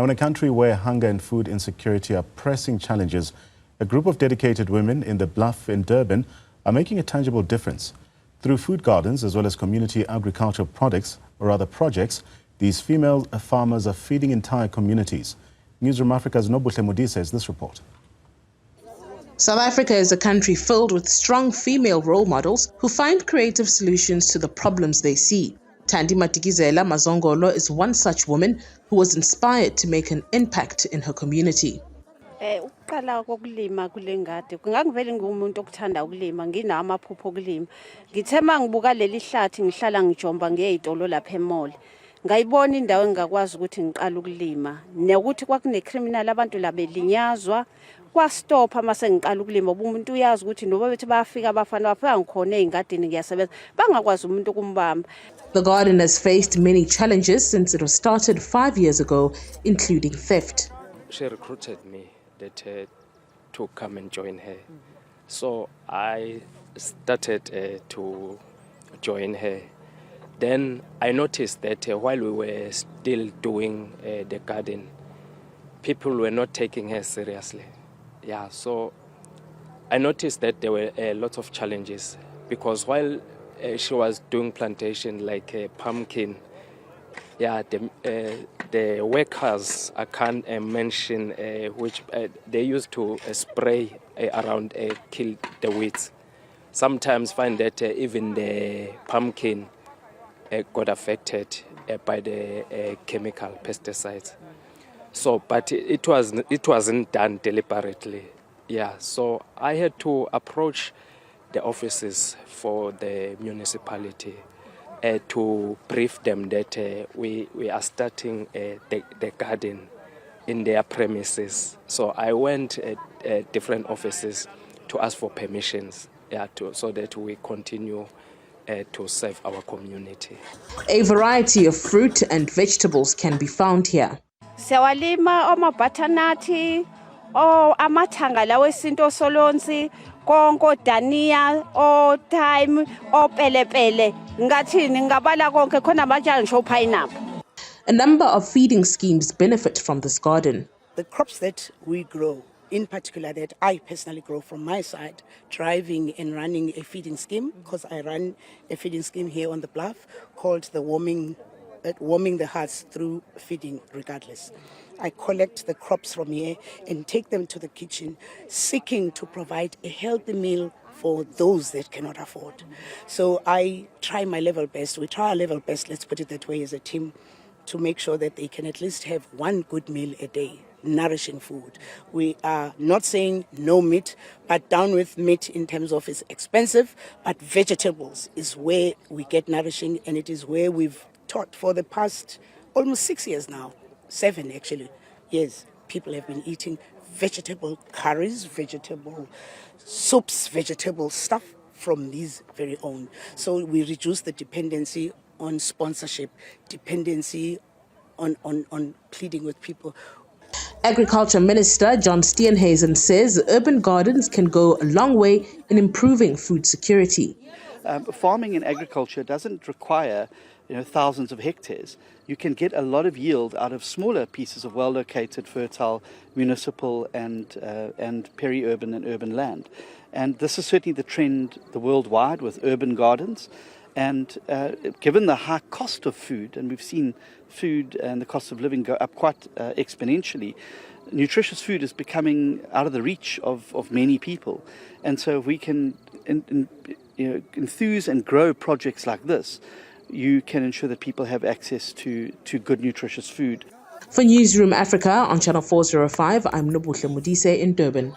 Now, in a country where hunger and food insecurity are pressing challenges, a group of dedicated women in the Bluff in Durban are making a tangible difference. Through food gardens as well as community agricultural projects, these female farmers are feeding entire communities. Newzroom Afrika's Nobuhle Modise has this report. South Africa is a country filled with strong female role models who find creative solutions to the problems they see. Thandi Matikizela Mazongolo is one such woman who was inspired to make an impact in her community. Ukuqala kokulima kule ngadi kungangivela ngumuntu okuthanda ukulima nginamaphupho okulima ngithe mangibuka leli hlathi ngihlala ngijomba ngeyitolo lapha emall ngayibona indawo engakwazi ukuthi ngiqala ukulima nekuthi kwakune criminal abantu labelinyazwa kwastop mase ngiqala ukulima umuntu uyazi ukuthi noba bethi bayafika abafana bafika ngikhona ezingadini ngiyasebenza bangakwazi umuntu ukumbamba. The garden has faced many challenges since it was started 5 years ago, including theft. She recruited me to come and join her. So I started to join her. Then I noticed that while we were still doing the garden, people were not taking her seriously. Yeah, so I noticed that there were a lot of challenges because while she was doing plantation like pumpkin, yeah, the workers, I can't mention which they used to spray around kill the weeds. Sometimes find that even the pumpkin got affected by the chemical pesticides. So, but it wasn't done deliberately. Yeah, so I had to approach the offices for the municipality to brief them that we are starting the garden in their premises. So I went at different offices to ask for permissions, yeah, so that we continue to serve our community. A variety of fruit and vegetables can be found here. Sewalima butternut, amathanga lawo esinto solonsi, konko dania, thyme, pelepele. Ngathini ngabala konke khona manje ngisho pineapple. A number of feeding schemes benefit from this garden. The crops that we grow, in particular that I personally grow from my side, driving and running a feeding scheme, because I run a feeding scheme here on the Bluff called the warming the hearts through feeding regardless. I collect the crops from here and take them to the kitchen, seeking to provide a healthy meal for those that cannot afford. So I try my level best, we try our level best, let's put it that way, as a team, to make sure that they can at least have one good meal a day, nourishing food. We are not saying no meat, but down with meat in terms of it's expensive, but vegetables is where we get nourishing, and it is where we've taught for the past almost 6 years now, 7 actually. Yes, people have been eating vegetable curries, vegetable soups, vegetable stuff from these very own. So we reduce the dependency on sponsorship, dependency on pleading with people. Agriculture Minister John Steenhuisen says urban gardens can go a long way in improving food security. Farming and agriculture doesn't require thousands of hectares. You can get a lot of yield out of smaller pieces of well-located, fertile, municipal and peri-urban and urban land. And this is certainly the trend worldwide with urban gardens. And given the high cost of food, and we've seen food and the cost of living go up quite exponentially, nutritious food is becoming out of the reach of many people. And so if we can enthuse and grow projects like this, you can ensure that people have access to good nutritious food. For Newzroom Afrika on Channel 405, I'm Nobuhle Modise in Durban.